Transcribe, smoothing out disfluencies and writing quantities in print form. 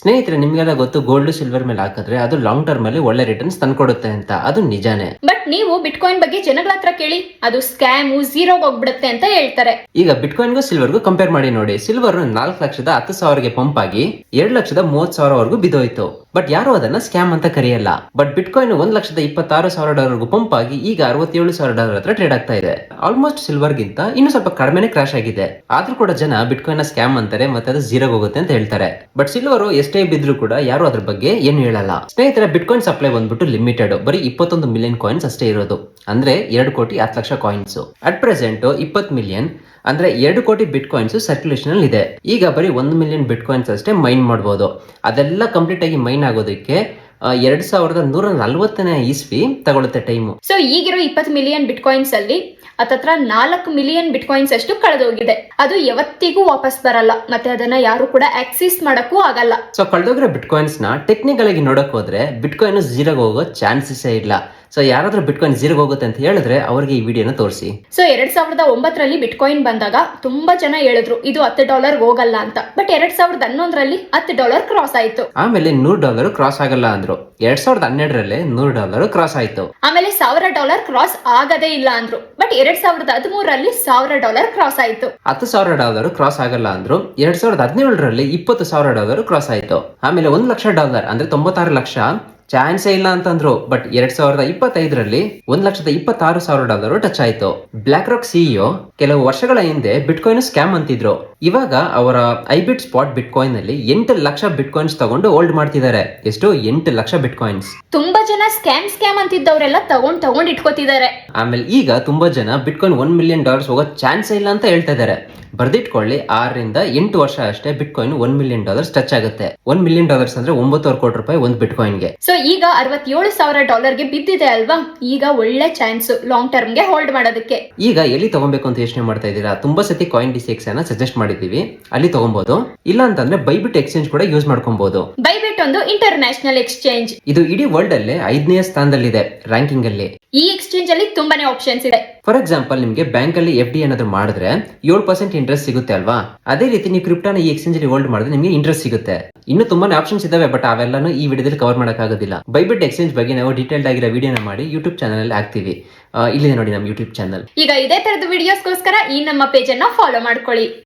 ಸ್ನೇಹಿತರೆ, ನಿಮ್ಗೆಲ್ಲ ಗೊತ್ತು ಗೋಲ್ಡ್ ಸಿಲ್ವರ್ ಮೇಲೆ ಹಾಕಿದ್ರೆ ಅದು ಲಾಂಗ್ ಟರ್ಮ್ ಅಲ್ಲಿ ಒಳ್ಳೆ ರಿಟರ್ನ್ಸ್ ತಂದ್ಕೊಡುತ್ತೆ ಅಂತ. ಅದು ನಿಜಾನೇ. ಬಟ್ ನೀವು ಬಿಟ್ಕಾಯಿನ್ ಬಗ್ಗೆ ಜನಗಳ ಹತ್ರ ಕೇಳಿ, ಅದು ಸ್ಕ್ಯಾಮು, ಝೀರೋಗೆ ಹೋಗ್ಬಿಡುತ್ತೆ ಅಂತ ಹೇಳ್ತಾರೆ. ಈಗ ಬಿಟ್ಕಾಯಿನ್ಗೂ ಸಿಲ್ವರ್ಗೂ ಕಂಪೇರ್ ಮಾಡಿ ನೋಡಿ. ಸಿಲ್ವರ್ 4,10,000ಗೆ ಪಂಪ್ ಆಗಿ 2,30,000ವರೆಗೂ ಬಿದ್ದೋಯ್ತು. ಬಟ್ ಯಾರು ಅದನ್ನ ಸ್ಕ್ಯಾಮ್ ಅಂತ ಕರೆಯಲ್ಲ. ಬಟ್ ಬಿಟ್ಕಾಯಿನ್ $1,26,000 ಪಂಪ್ ಆಗಿ ಈಗ $67,000 ಹತ್ರ ಟ್ರೇಡ್ ಆಗ್ತಾ ಇದೆ. ಆಲ್ಮೋಸ್ಟ್ ಸಿಲ್ವರ್ ಗಿಂತ ಇನ್ನು ಸ್ವಲ್ಪ ಕಡಿಮೆನೆ ಕ್ರಾಶ್ ಆಗಿದೆ. ಆದ್ರೂ ಕೂಡ ಜನ ಬಿಟ್ಕಾಯಿನ್ ಸ್ಕ್ಯಾಮ್ ಅಂತಾರೆ ಮತ್ತೆ ಅದು ಝೀರೋಗೆ ಹೋಗುತ್ತೆ ಅಂತ ಹೇಳ್ತಾರೆ. ಬಟ್ ಸಿಲ್ವರ್ ಎಷ್ಟೇ ಬಿದ್ರು ಕೂಡ ಯಾರು ಅದ್ರ ಬಗ್ಗೆ ಏನು ಹೇಳಲ್ಲ. ಸ್ನೇಹಿತರೆ, ಬಿಟ್ಕಾಯಿನ್ ಸಪ್ಲೈ ಬಂದ್ಬಿಟ್ಟು ಲಿಮಿಟೆಡ್, ಬರೀ 21 ಮಿಲಿಯನ್ ಕಾಯಿನ್ಸ್ ಅಷ್ಟೇ ಇರೋದು. ಅಂದ್ರೆ 2,10,00,000 ಕಾಯಿನ್ಸ್. ಅಟ್ ಪ್ರೆಸೆಂಟ್ 20 ಮಿಲಿಯನ್ ಅಂದ್ರೆ 2 ಕೋಟಿ ಬಿಟ್ ಕಾಯಿನ್ಸ್ ಸರ್ಕ್ಯುಲೇಷನ್ ಅಲ್ಲಿ ಇದೆ. ಈಗ ಬರೀ 1 ಮಿಲಿಯನ್ ಬಿಟ್ ಕಾಯಿನ್ಸ್ ಅಷ್ಟೇ ಮೈನ್ ಮಾಡಬಹುದು. ಅದೆಲ್ಲ ಕಂಪ್ಲೀಟ್ ಆಗಿ ಮೈನ್ ಆಗೋದಕ್ಕೆ 2140ನೇ ಇಸ್ವಿ ತಗೊಳುತ್ತೆ ಟೈಮು. ಸೊ ಈಗಿರೋ 20 ಮಿಲಿಯನ್ ಬಿಟ್ಕಾಯಿನ್ಸ್ ಅಲ್ಲಿ ಹತ್ತತ್ರ 4 ಮಿಲಿಯನ್ ಬಿಟ್ಕಾಯಿನ್ಸ್ ಅಷ್ಟು ಕಳೆದೋಗಿದೆ. ಅದು ಯಾವತ್ತಿಗೂ ವಾಪಸ್ ಬರಲ್ಲ, ಮತ್ತೆ ಅದನ್ನ ಯಾರು ಕೂಡ ಆಕ್ಸೆಸ್ ಮಾಡಕ್ಕೂ ಆಗಲ್ಲ. ಸೊ ಕಳೆದೋಗಿರೋ ಬಿಟ್ಕಾಯಿನ್ಸ್ ನ ಟೆಕ್ನಿಕಲ್ ಆಗಿ ನೋಡಕ್ ಹೋದ್ರೆ ಬಿಟ್ಕಾಯಿನ್ ಝೀರೋಗೆ ಹೋಗೋ ಚಾನ್ಸಸ್ ಇಲ್ಲ. ಸೊ ಯಾರಾದ್ರೂ ಬಿಟ್ಕಾಯಿನ್ ಝೀರೋಗೆ ಹೋಗುತ್ತೆ ಅಂತ ಹೇಳಿದ್ರೆ ಅವ್ರಿಗೆ ಈ ವಿಡಿಯೋನ ತೋರಿಸಿ. ಸೊ 2009ರಲ್ಲಿ ಬಿಟ್ಕಾಯಿನ್ ಬಂದಾಗ ತುಂಬಾ ಜನ ಹೇಳಿದ್ರು ಇದು $10 ಹೋಗಲ್ಲ ಅಂತ. ಬಟ್ 2011ರಲ್ಲಿ $10 ಕ್ರಾಸ್ ಆಯ್ತು. ಆಮೇಲೆ $100 ಕ್ರಾಸ್ ಆಗಲ್ಲ ಅಂದ್ರು. 2012ರಲ್ಲಿ $100 ಕ್ರಾಸ್ ಆಯ್ತು. ಆಮೇಲೆ $1,000 ಕ್ರಾಸ್ ಆಗದೇ ಇಲ್ಲ ಅಂದ್ರು. ಬಟ್ 2013ರಲ್ಲಿ $1,000 ಕ್ರಾಸ್ ಆಯ್ತು. $10,000 ಕ್ರಾಸ್ ಆಗಲ್ಲ ಅಂದ್ರು. 2017ರಲ್ಲಿ $20,000 ಕ್ರಾಸ್ ಆಯ್ತು. ಆಮೇಲೆ $1,00,000 ಅಂದ್ರೆ 96 ಲಕ್ಷ ಚಾನ್ಸೇ ಇಲ್ಲ ಅಂತಂದ್ರು. ಬಟ್ 2025ರಲ್ಲಿ $1,26,000 ಟಚ್ ಆಯ್ತು. ಬ್ಲಾಕ್ ರಾಕ್ ಸಿಇಒ ಕೆಲವು ವರ್ಷಗಳ ಹಿಂದೆ ಬಿಟ್ಕಾಯಿನ್ ಸ್ಕ್ಯಾಮ್ ಅಂತಿದ್ರು. ಇವಾಗ ಅವರ ಐಬಿಟ್ ಸ್ಪಾಟ್ ಬಿಟ್ಕಾಯಿನ್ ಅಲ್ಲಿ 8 ಲಕ್ಷ ಬಿಟ್ಕಾಯಿನ್ಸ್ ತಗೊಂಡು ಹೋಲ್ಡ್ ಮಾಡ್ತಿದ್ದಾರೆ. ಎಷ್ಟು? 8 ಲಕ್ಷ ಬಿಟ್ಕಾಯಿನ್ಸ್. ತುಂಬಾ ಜನ ಸ್ಕ್ಯಾಮ್ ಅಂತಿದ್ದವರೆಲ್ಲ ತಗೊಂಡ್ ಇಟ್ಕೋತಿದ್ದಾರೆ. ಆಮೇಲೆ ಈಗ ತುಂಬಾ ಜನ ಬಿಟ್ಕಾಯಿನ್ $1 ಮಿಲಿಯನ್ ಹೋಗೋ ಚಾನ್ಸೇ ಇಲ್ಲ ಅಂತ ಹೇಳ್ತಾ ಇದ್ದಾರೆ. ಬರ್ದಿಟ್ಕೊಳ್ಳಿ, 6 ರಿಂದ 8 ವರ್ಷ ಅಷ್ಟೇ ಬಿಟ್ಕಾಯಿನ್ $1 ಮಿಲಿಯನ್ ಟಚ್ ಆಗುತ್ತೆ. $1 ಮಿಲಿಯನ್ ಅಂದ್ರೆ 9,000 ಕೋಟಿ ರೂಪಾಯಿ ಒಂದು ಬಿಟ್ಕಾಯಿನ್ಗೆ. ಸೊ ಈಗ $67,000 ಬಿದ್ದಿದೆ ಅಲ್ವಾ, ಈಗ ಒಳ್ಳೆ ಚಾನ್ಸ್ ಲಾಂಗ್ ಟರ್ಮ್ ಗೆ ಹೋಲ್ಡ್ ಮಾಡೋದಕ್ಕೆ. ಈಗ ಎಲ್ಲಿ ತಗೊಬೇಕು ಅಂತ ಯೋಚನೆ ಮಾಡ್ತಾ ಇದ್ದೀರಾ? ತುಂಬಾ ಸತಿ ಕಾಯಿನ್ ಡಿಸಿಎಕ್ಸ್ ಅನ್ನ ಸಜೆಸ್ಟ್ ಮಾಡಿದೀವಿ, ಅಲ್ಲಿ ತಗೊಬಹುದು. ಇಲ್ಲ ಅಂತಂದ್ರೆ ಬೈಬಿಟ್ ಎಕ್ಸ್ಚೇಂಜ್ ಕೂಡ ಯೂಸ್ ಮಾಡ್ಕೊಬಹುದು. ಬೈಬಿಟ್ ಒಂದು ಇಂಟರ್ನ್ಯಾಷನಲ್ ಎಕ್ಸ್ಚೇಂಜ್. ಇದು ಇಡೀ ವರ್ಲ್ಡ್ ಅಲ್ಲೇ 5ನೇ ಸ್ಥಾನದಲ್ಲಿದೆ ರ್ಯಾಂಕಿಂಗ್ ಅಲ್ಲಿ. ಈ ಎಕ್ಸ್ಚೇಂಜ್ ಅಲ್ಲಿ ತುಂಬಾನೇ ಆಪ್ಷನ್ಸ್ ಇದೆ. ಫಾರ್ ಎಕ್ಸಾಂಪಲ್, ನಿಮ್ಗೆ ಬ್ಯಾಂಕ್ ಅಲ್ಲಿ FD ಏನಾದ್ರು ಮಾಡಿದ್ರೆ 7% ಇಂಟ್ರೆಸ್ಟ್ ಸಿಗುತ್ತೆ ಅಲ್ವಾ? ಅದೇ ರೀತಿ ನೀವು ಕ್ರಿಪ್ಟೋನ ಈ ಎಕ್ಸ್ಚೇಂಜ್ ಅಲ್ಲಿ ಹೋಲ್ಡ್ ಮಾಡಿದ್ರೆ ನಿಮಗೆ ಇಂಟ್ರೆಸ್ಟ್ ಸಿಗುತ್ತೆ. ಇನ್ನು ತುಂಬಾನೇ ಆಪ್ಷನ್ಸ್ ಇದಾವೆ, ಬಟ್ ಅವೆಲ್ಲಾನು ಈ ವಿಡಿಯೋದಲ್ಲಿ ಕವರ್ ಮಾಡಕ್ ಆಗೋದಿಲ್ಲ. ಬೈಬಿಟ್ ಎಕ್ಸ್ಚೇಂಜ್ ಬಗ್ಗೆ ನಾವು ಡೀಟೇಲ್ಡ್ ಆಗಿರೋ ವಿಡಿಯೋನ ಮಾಡಿ ಯೂಟ್ಯೂಬ್ ಚಾನಲ್ ಅಲ್ಲಿ ಹಾಕ್ತಿವಿ. ಇಲ್ಲಿದೆ ನೋಡಿ ನಮ್ಮ ಯೂಟ್ಯೂಬ್ ಚಾನಲ್. ಈಗ ಇದೇ ತರದ ವಿಡಿಯೋಸ್ಗೋಸ್ಕರ ಈ ನಮ್ಮ ಪೇಜ್ ಅನ್ನ ಫಾಲೋ ಮಾಡ್ಕೊಳ್ಳಿ.